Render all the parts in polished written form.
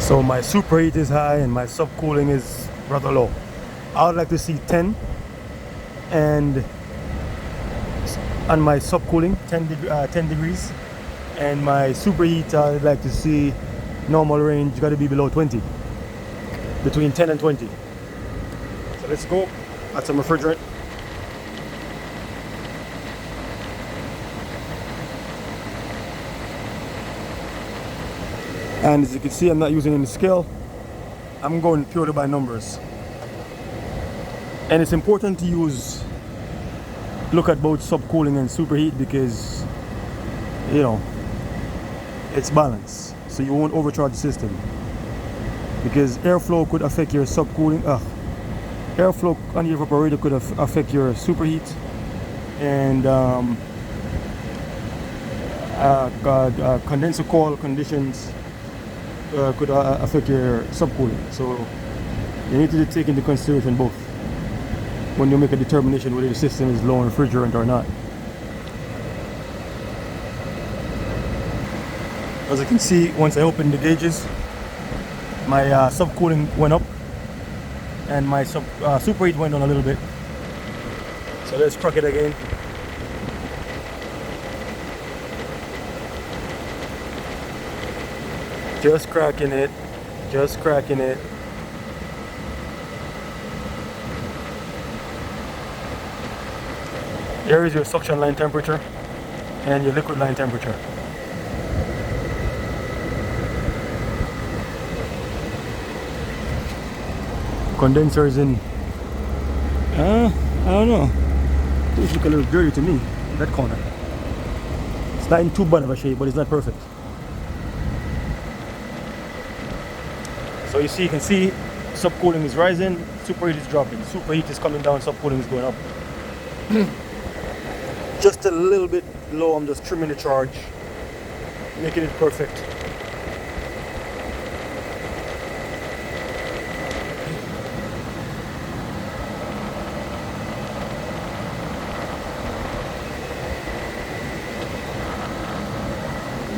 So my superheat is high and my subcooling is rather low. I would like to see 10 and on my subcooling 10 degrees, and my superheat I'd like to see normal range got to be below 20, between 10 and 20. So let's go add some refrigerant. And as you can see, I'm not using any scale. I'm going purely by numbers. And it's important to look at both subcooling and superheat because, you know, it's balanced. So you won't overcharge the system. Because airflow could affect your subcooling. Airflow on your evaporator could affect your superheat. And condenser coil conditions could affect your subcooling. So you need to take into consideration both when you make a determination whether the system is low on refrigerant or not. As you can see, once I opened the gauges, my subcooling went up and my superheat went down a little bit. So let's crack it again. Just cracking it, just cracking it. Here is your suction line temperature and your liquid line temperature. Condenser is in, I don't know, it looks a little dirty to me, that corner. It's not in too bad of a shape, but it's not perfect. So you can see subcooling is rising, superheat is dropping. Superheat is coming down, subcooling is going up. Just a little bit low, I'm just trimming the charge, making it perfect.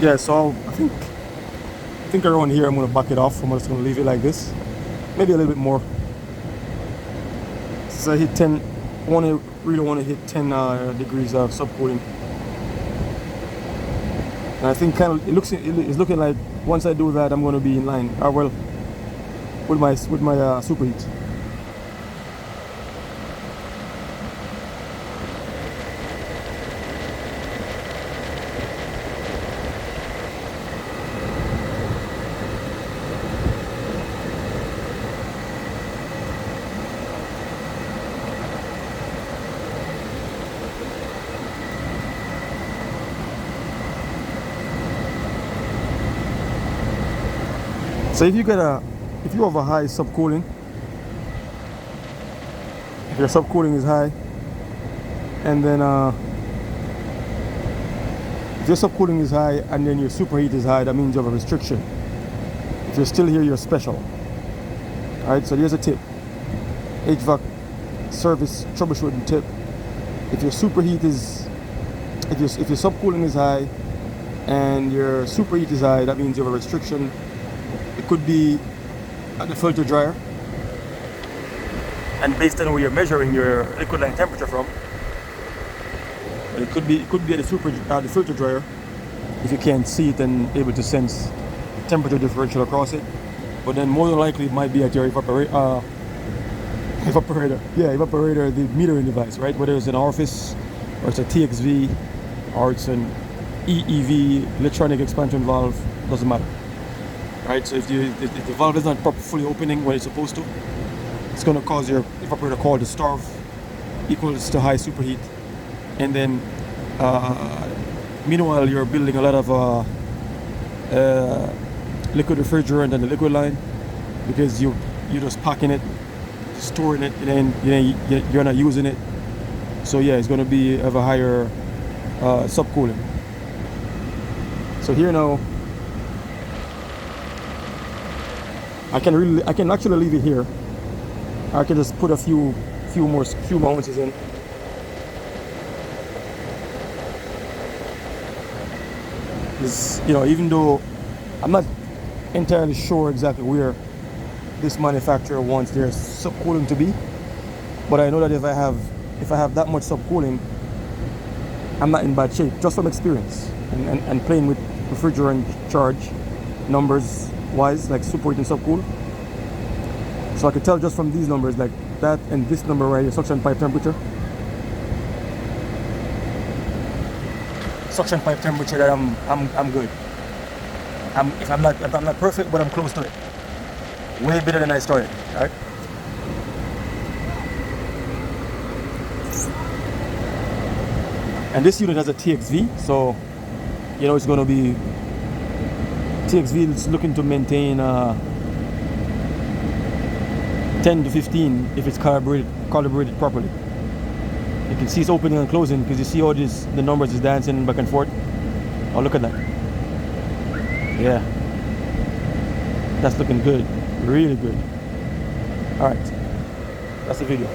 Yeah, so I think around here I'm going to back it off. I'm just going to leave it like this, maybe a little bit more. Since I hit 10, I really want to hit 10 degrees of subcooling. And I think it's looking like once I do that, I'm going to be in line. With my superheat. So if you have a high subcooling, if your subcooling is high, and then if your subcooling is high and then your superheat is high, that means you have a restriction. If you're still here, you're special. Alright, so here's a tip. HVAC service troubleshooting tip. If your subcooling is high and your superheat is high, that means you have a restriction. It could be at the filter dryer, and based on where you're measuring your liquid line temperature from, it could be at the filter dryer if you can't see it and able to sense temperature differential across it. But then more than likely it might be at your evaporator. Yeah, evaporator, the metering device, right? Whether it's an orifice or it's a TXV or it's an EEV, electronic expansion valve, doesn't matter. Right, so if the valve is not fully opening when it's supposed to, it's going to cause your evaporator coil to starve, equals to high superheat, and then meanwhile you're building a lot of liquid refrigerant on the liquid line because you're just packing it, storing it, and then you're not using it. So yeah, it's going to have a higher subcooling. So here now, I can actually leave it here. I can just put a few ounces in. Even though I'm not entirely sure exactly where this manufacturer wants their subcooling to be, but I know that if I have that much subcooling, I'm not in bad shape, just from experience and playing with refrigerant charge numbers wise, like superheat and subcool. So I could tell just from these numbers, like that and this number right here, suction pipe temperature. Suction pipe temperature that I'm good. If I'm not perfect, but I'm close to it. Way better than I started, right? And this unit has a TXV, so you know it's going to be TXV is looking to maintain 10 to 15 if it's calibrated properly. You can see it's opening and closing because you see all the numbers is dancing back and forth. Oh, look at that. Yeah, that's looking good, really good. All right, that's the video.